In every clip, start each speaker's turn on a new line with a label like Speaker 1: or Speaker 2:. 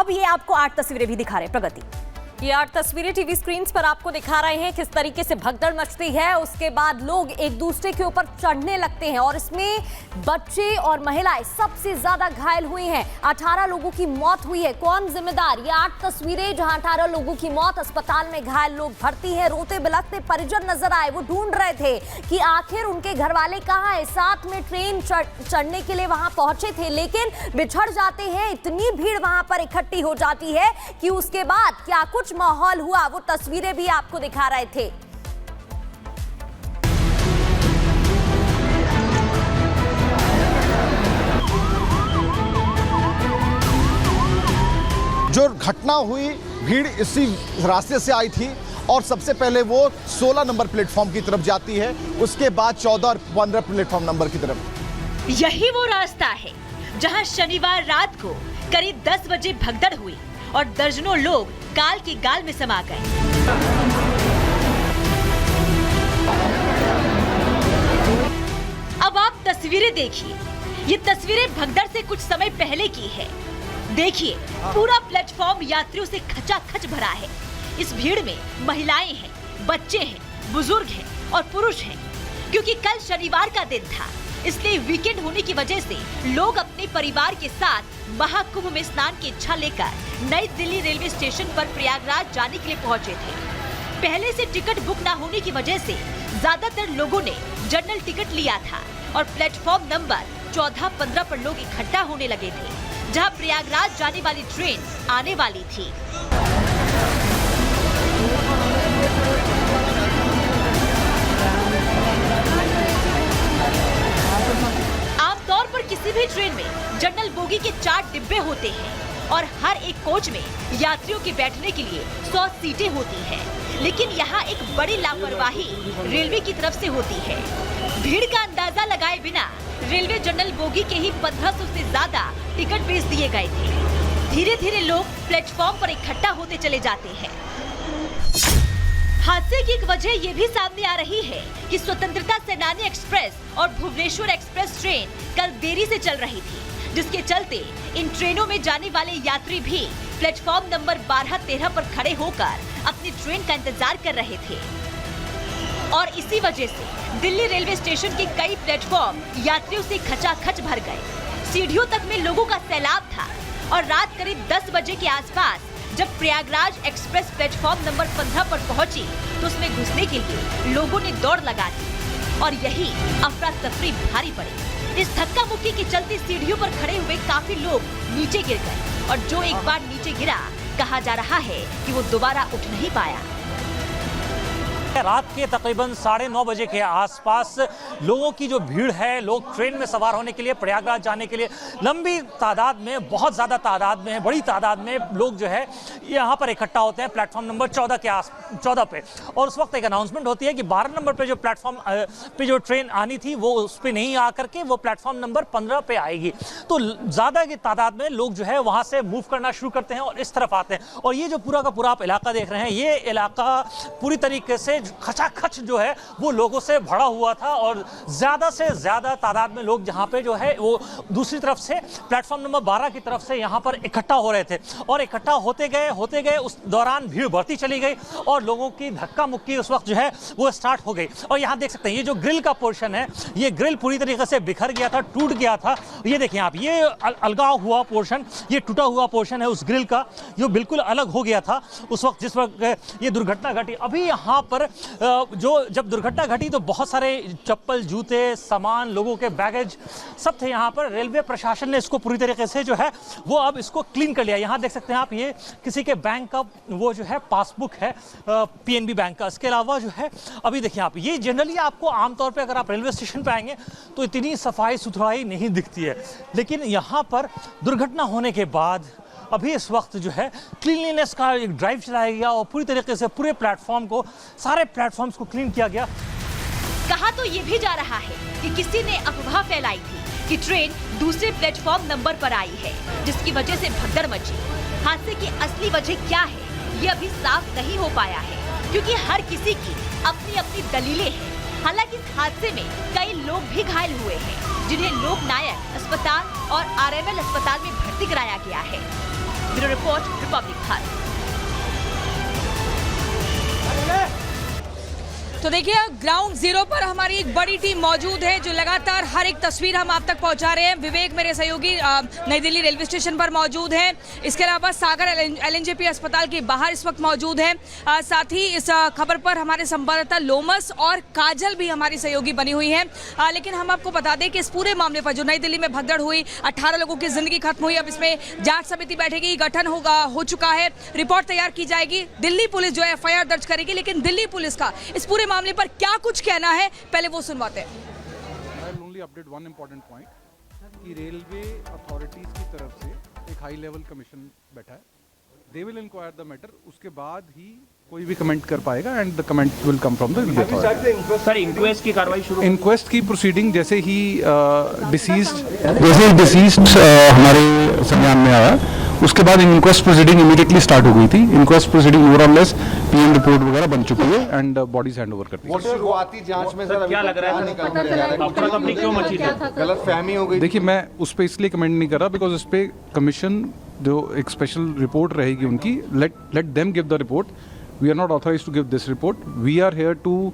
Speaker 1: अब ये आपको 8 तस्वीरें भी दिखा रहे हैं प्रगति। ये 8 तस्वीरें टीवी स्क्रीन पर आपको दिखा रहे हैं किस तरीके से भगदड़ मचती है। उसके बाद लोग एक दूसरे के ऊपर चढ़ने लगते हैं और इसमें बच्चे और महिलाएं सबसे ज्यादा घायल हुई हैं। 18 लोगों की मौत हुई है। कौन जिम्मेदार? ये 8 तस्वीरें जहां 18 लोगों की मौत, अस्पताल में घायल लोग भर्ती हैं। रोते बिलखते परिजन नजर आए। वो ढूंढ रहे थे कि आखिर उनके घर वाले कहाँ है। साथ में ट्रेन चढ़ने के लिए वहां पहुंचे थे, लेकिन बिछड़ जाते हैं। इतनी भीड़ वहां पर इकट्ठी हो जाती है कि उसके बाद क्या कुछ माहौल हुआ, वो तस्वीरें भी आपको दिखा रहे थे।
Speaker 2: जो घटना हुई, भीड़ इसी रास्ते से आई थी और सबसे पहले वो 16 नंबर प्लेटफॉर्म की तरफ जाती है, उसके बाद 14 और 15 प्लेटफॉर्म नंबर की तरफ।
Speaker 3: यही वो रास्ता है जहां शनिवार रात को करीब 10 बजे भगदड़ हुई और दर्जनों लोग काल की गाल में समा गए। अब आप तस्वीरें देखिए। ये तस्वीरें भगदड़ से कुछ समय पहले की है। देखिए, पूरा प्लेटफॉर्म यात्रियों से खचाखच भरा है। इस भीड़ में महिलाएं हैं, बच्चे हैं, बुजुर्ग हैं और पुरुष हैं। क्योंकि कल शनिवार का दिन था, इसलिए वीकेंड होने की वजह से लोग अपने परिवार के साथ महाकुंभ में स्नान की इच्छा लेकर नई दिल्ली रेलवे स्टेशन पर प्रयागराज जाने के लिए पहुंचे थे। पहले से टिकट बुक न होने की वजह से ज्यादातर लोगों ने जनरल टिकट लिया था और प्लेटफॉर्म नंबर 14-15 पर लोग इकट्ठा होने लगे थे, जहां प्रयागराज जाने वाली ट्रेन आने वाली थी। आमतौर पर किसी भी ट्रेन में जनरल बोगी के 4 डिब्बे होते हैं और हर एक कोच में यात्रियों के बैठने के लिए 100 सीटें होती हैं। लेकिन यहाँ एक बड़ी लापरवाही रेलवे की तरफ से होती है। भीड़ का अंदाजा लगाए बिना रेलवे जनरल बोगी के ही 1500 से ज्यादा टिकट बेच दिए गए थे। धीरे धीरे लोग प्लेटफॉर्म पर इकट्ठा होते चले जाते हैं। हादसे की एक वजह ये भी सामने आ रही है कि स्वतंत्रता सेनानी एक्सप्रेस और भुवनेश्वर एक्सप्रेस ट्रेन कल देरी से चल रही थी, जिसके चलते इन ट्रेनों में जाने वाले यात्री भी प्लेटफॉर्म नंबर 12-13 पर खड़े होकर अपनी ट्रेन का इंतजार कर रहे थे। और इसी वजह से दिल्ली रेलवे स्टेशन के कई प्लेटफॉर्म यात्रियों से खचाखच भर गए। सीढ़ियों तक में लोगों का सैलाब था और रात करीब 10 बजे के आसपास जब प्रयागराज एक्सप्रेस प्लेटफॉर्म नंबर 15 पर पहुंची तो उसमें घुसने के लिए लोगों ने दौड़ लगा दी और यही अफरा तफरी भारी पड़ी। इस धक्का मुक्की के चलते सीढ़ियों पर खड़े हुए काफी लोग नीचे गिर गए और जो एक बार नीचे गिरा, कहा जा रहा है कि वो दोबारा उठ नहीं पाया।
Speaker 4: रात के तकरीबन 9:30 बजे के आसपास लोगों की जो भीड़ है, लोग ट्रेन में सवार होने के लिए प्रयागराज जाने के लिए लंबी तादाद में, बहुत ज़्यादा तादाद में, बड़ी तादाद में लोग जो है यहाँ पर इकट्ठा होते हैं प्लेटफॉर्म नंबर 14 पे। और उस वक्त एक अनाउंसमेंट होती है कि 12 नंबर पे जो प्लेटफॉर्म पे जो ट्रेन आनी थी वो उस पर नहीं आ करके वो प्लेटफॉर्म नंबर 15 पे आएगी। तो ज़्यादा की तादाद में लोग जो है वहाँ से मूव करना शुरू करते हैं और इस तरफ आते हैं। और ये जो पूरा का पूरा आप इलाका देख रहे हैं, ये इलाका पूरी तरीके से खचाखच जो है वो लोगों से भरा हुआ था और ज़्यादा से ज़्यादा तादाद में लोग जहाँ पे जो है वो दूसरी तरफ से प्लेटफॉर्म नंबर 12 की तरफ से यहाँ पर इकट्ठा हो रहे थे। और इकट्ठा होते गए उस दौरान भीड़ बढ़ती चली गई और लोगों की धक्का मुक्की उस वक्त जो है वो स्टार्ट हो गई। और यहाँ देख सकते हैं ये जो ग्रिल का पोर्शन है, ये ग्रिल पूरी तरीके से बिखर गया था, टूट गया था। ये देखिए आप, ये अलगाव हुआ पोर्शन, ये टूटा हुआ पोर्शन है उस ग्रिल का, जो बिल्कुल अलग हो गया था उस वक्त जिस वक्त ये दुर्घटना घटी। अभी यहाँ पर जब दुर्घटना घटी तो बहुत सारे चप्पल, जूते, सामान, लोगों के बैगेज सब थे यहाँ पर। रेलवे प्रशासन ने इसको पूरी तरीके से जो है वो अब इसको क्लीन कर लिया। यहाँ देख सकते हैं आप, ये किसी के बैंक का वो जो है पासबुक है पीएनबी बैंक का। इसके अलावा जो है अभी देखिए आप, ये जनरली आपको आमतौर पे अगर आप रेलवे स्टेशन पे आएंगे तो इतनी सफाई सुथराई नहीं दिखती है, लेकिन यहाँ पर दुर्घटना होने के बाद अभी इस वक्त जो है क्लीनलीनेस का एक ड्राइव चलाया गया और पूरी तरीके से पूरे प्लेटफॉर्म को, सारे प्लेटफॉर्म्स को क्लीन किया गया।
Speaker 3: कहा तो ये भी जा रहा है कि किसी ने अफवाह फैलाई थी कि ट्रेन दूसरे प्लेटफॉर्म नंबर पर आई है, जिसकी वजह से भगदड़ मची। हादसे की असली वजह क्या है ये अभी साफ नहीं हो पाया है, क्योंकि हर किसी की अपनी अपनी दलीलें हैं। हालांकि इस हादसे में कई लोग भी घायल हुए हैं, जिन्हें लोक नायक अस्पताल और आरएमएल अस्पताल में भर्ती कराया गया है। Bureau report, Republic Bharat.
Speaker 5: तो देखिए ग्राउंड जीरो पर हमारी एक बड़ी टीम मौजूद है जो लगातार हर एक तस्वीर हम आप तक पहुंचा रहे हैं। विवेक मेरे सहयोगी नई दिल्ली रेलवे स्टेशन पर मौजूद हैं। इसके अलावा सागर एलएनजेपी अस्पताल के बाहर इस वक्त मौजूद हैं। साथ ही इस खबर पर हमारे संवाददाता लोमस और काजल भी हमारी सहयोगी बनी हुई हैं। लेकिन हम आपको बता दें कि इस पूरे मामले पर जो नई दिल्ली में भगदड़ हुई, 18 लोगों की जिंदगी खत्म हुई, अब इसमें जांच समिति बैठेगी, गठन हो चुका है, रिपोर्ट तैयार की जाएगी, दिल्ली पुलिस जो है एफआईआर दर्ज करेगी। लेकिन दिल्ली पुलिस का इस पूरे मामले पर क्या कुछ कहना है, पहले वो सुनवाते हैं।
Speaker 6: I'll only update one important point कि रेलवे अथॉरिटीज की तरफ से एक हाई लेवल कमीशन बैठा है। They will inquire the matter, उसके बाद ही कोई भी कमेंट कर पाएगा and the comment will come from the railway authority.
Speaker 7: Sir inquest की कार्रवाई शुरू,
Speaker 6: इंक्वेस्ट की प्रोसीडिंग जैसे ही डिसीज्ड हमारे संज्ञान में आया, उसके बाद इंक्वेस्ट प्रोसीडिंग इमीडिएटली स्टार्ट हो गई थी। इंक्वेस्ट प्रोसीडिंग मोर और लेस पीएम रिपोर्ट वगैरह बन चुकी है एंड बॉडीज हैंड ओवर कर दी।
Speaker 2: शुरुआती जांच में सर
Speaker 7: क्या लग रहा है अफरा-तफरी क्यों मची थी?
Speaker 2: गलतफहमी हो गई।
Speaker 6: देखिए मैं उस पर इसलिए कमेंट नहीं कर रहा बिकॉज इस पे कमीशन जो एक स्पेशल रिपोर्ट रहेगी उनकी, let them give the report. We are not authorised to give this report. We are here to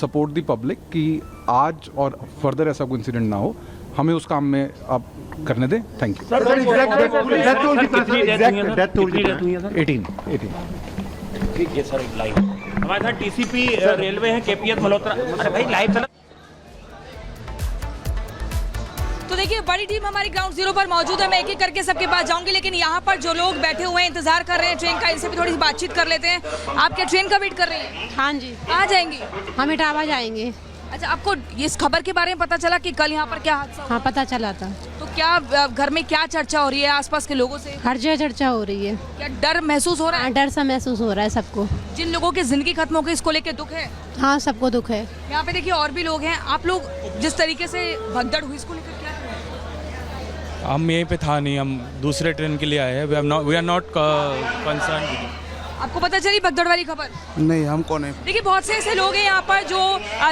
Speaker 6: support the public कि आज और फर्दर ऐसा कोई इंसिडेंट ना हो। हमें उस काम में आप करने दें। Thank you. 18।
Speaker 7: ठीक है सर, लाइव हमारे साथ टीसीपी रेलवे है केपीएस मल्होत्रा। अरे भाई लाइव चला।
Speaker 5: तो देखिए बड़ी टीम हमारी ग्राउंड जीरो पर मौजूद है। मैं एक एक करके सबके पास जाऊंगी, लेकिन यहाँ पर जो लोग बैठे हुए हैं इंतजार कर रहे हैं ट्रेन का, इनसे भी थोड़ी सी बातचीत कर लेते हैं। आप क्या ट्रेन का वेट कर रही हैं?
Speaker 8: हाँ जी।
Speaker 5: कहाँ जाएंगी?
Speaker 8: हम इटावा जाएंगे।
Speaker 5: अच्छा, आपको इस खबर के बारे में पता चला कि कल यहाँ पर क्या हादसा हुआ?
Speaker 8: हाँ पता चला था।
Speaker 5: तो क्या घर में क्या चर्चा हो रही है आसपास के लोगों से?
Speaker 8: हर जगह चर्चा हो रही है।
Speaker 5: क्या डर महसूस हो रहा है?
Speaker 8: डर सा महसूस हो रहा है सबको।
Speaker 5: जिन लोगों की जिंदगी खत्म हो गई इसको लेके दुख है?
Speaker 8: हाँ सबको दुख है।
Speaker 5: यहाँ पे देखिए और भी लोग हैं। आप लोग जिस तरीके से भगदड़ हुई इसको लेकर क्या कहें?
Speaker 9: हम यहीं पे था नहीं, हम दूसरे ट्रेन के लिए आए हैं। We are not concern.
Speaker 5: आपको पता चली भगदड़ वाली खबर?
Speaker 10: नहीं, हम कौन है?
Speaker 5: देखिए बहुत से ऐसे लोग हैं यहाँ पर जो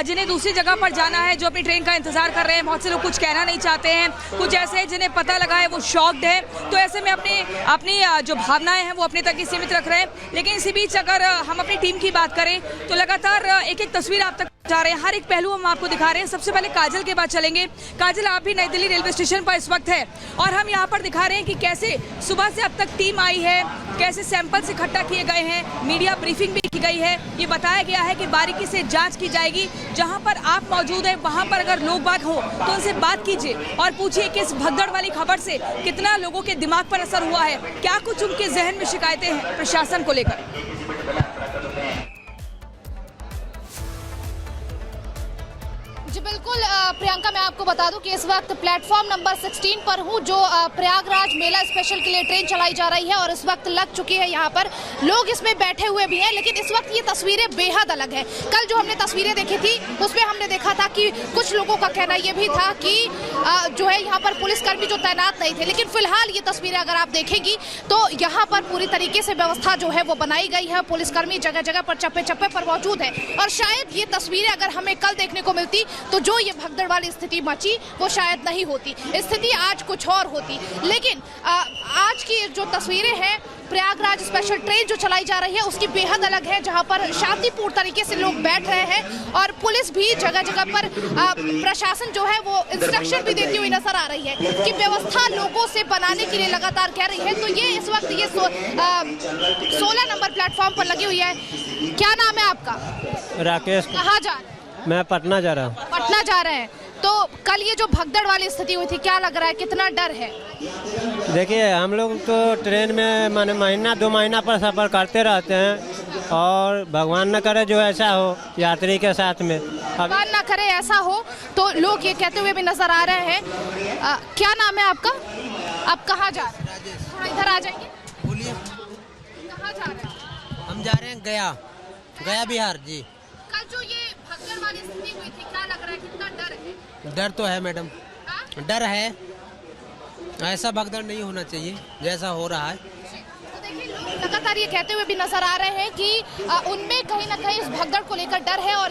Speaker 5: जिन्हें दूसरी जगह पर जाना है, जो अपनी ट्रेन का इंतजार कर रहे हैं। बहुत से लोग कुछ कहना नहीं चाहते हैं, कुछ ऐसे हैं जिन्हें पता लगा है वो शॉक्ड है। तो ऐसे में अपनी जो भावनाएं हैं वो अपने तक ही सीमित रख रहे हैं। लेकिन इसी बीच अगर हम अपनी टीम की बात करें तो लगातार एक एक तस्वीर आप तक जा रहे हैं, हर एक पहलू हम आपको दिखा रहे हैं। सबसे पहले काजल के बाद चलेंगे। काजल, आप भी नई दिल्ली रेलवे स्टेशन पर इस वक्त है और हम यहाँ पर दिखा रहे हैं कि कैसे सुबह से अब तक टीम आई है, कैसे सैंपल्स इकट्ठा किए गए हैं, मीडिया ब्रीफिंग भी की गई है। ये बताया गया है कि बारीकी से जांच की जाएगी। जहां पर आप मौजूद हैं वहां पर अगर लोग बाग हो तो उनसे बात कीजिए और पूछिए कि इस भगदड़ वाली खबर से कितना लोगों के दिमाग पर असर हुआ है, क्या कुछ उनके जहन में शिकायतें हैं प्रशासन को लेकर।
Speaker 11: जी बिल्कुल प्रियंका, मैं आपको बता दूं कि इस वक्त प्लेटफॉर्म नंबर 16 पर हूं, जो प्रयागराज मेला स्पेशल के लिए ट्रेन चलाई जा रही है और इस वक्त लग चुकी है। यहाँ पर लोग इसमें बैठे हुए भी हैं, लेकिन इस वक्त ये तस्वीरें बेहद अलग हैं। कल जो हमने तस्वीरें देखी थी उसमें हमने देखा था कि कुछ लोगों का कहना ये भी था कि जो है यहाँ पर पुलिसकर्मी जो तैनात नहीं थे। लेकिन फिलहाल ये तस्वीरें अगर आप देखेंगी तो यहाँ पर पूरी तरीके से व्यवस्था जो है वो बनाई गई है। पुलिसकर्मी जगह जगह पर चप्पे चप्पे पर मौजूद है और शायद ये तस्वीरें अगर हमें कल देखने को मिलती तो जो ये भगदड़ वाली स्थिति मची वो शायद नहीं होती। स्थिति आज कुछ और होती। लेकिन आज की जो तस्वीरें हैं प्रयागराज स्पेशल ट्रेन जो चलाई जा रही है उसकी बेहद अलग है, जहां पर शांतिपूर्ण तरीके से लोग बैठ रहे हैं और पुलिस भी जगह जगह पर प्रशासन जो है वो इंस्ट्रक्शन भी देती हुई नजर आ रही है कि व्यवस्था लोगों से बनाने के लिए लगातार कह रही है। तो ये इस वक्त ये 16 नंबर प्लेटफॉर्म पर लगी हुई है। क्या नाम है आपका?
Speaker 12: राकेश।
Speaker 11: कहाँ जा रहे हैं?
Speaker 12: मैं पटना जा रहा हूँ।
Speaker 11: पटना जा रहे हैं। तो कल ये जो भगदड़ वाली स्थिति हुई थी, क्या लग रहा है, कितना डर है?
Speaker 12: देखिए हम लोग तो ट्रेन में माने महीना 2 महीना पर सफ़र करते रहते हैं और भगवान न करे जो ऐसा हो यात्री के साथ में।
Speaker 11: भगवान न करे ऐसा हो, तो लोग ये कहते हुए भी नजर आ रहे हैं। क्या नाम है आपका? आप कहाँ जा रहे हैं? हाँ, इधर आ जाएंगे।
Speaker 12: बोलिए।
Speaker 11: कहाँ जा रहे हैं?
Speaker 12: हम जा रहे हैं गया बिहार जी।
Speaker 11: कल जो ये भगदड़ वाली स्थिति हुई थी, क्या लग रहा है, कितना डर है?
Speaker 12: डर तो है मैडम, डर है। ऐसा भगदड़ नहीं होना चाहिए जैसा हो रहा है।
Speaker 11: तो देखिए लोग लगातार ये कहते हुए भी नजर आ रहे हैं कि उनमें कहीं ना कहीं इस भगदड़ को लेकर डर है और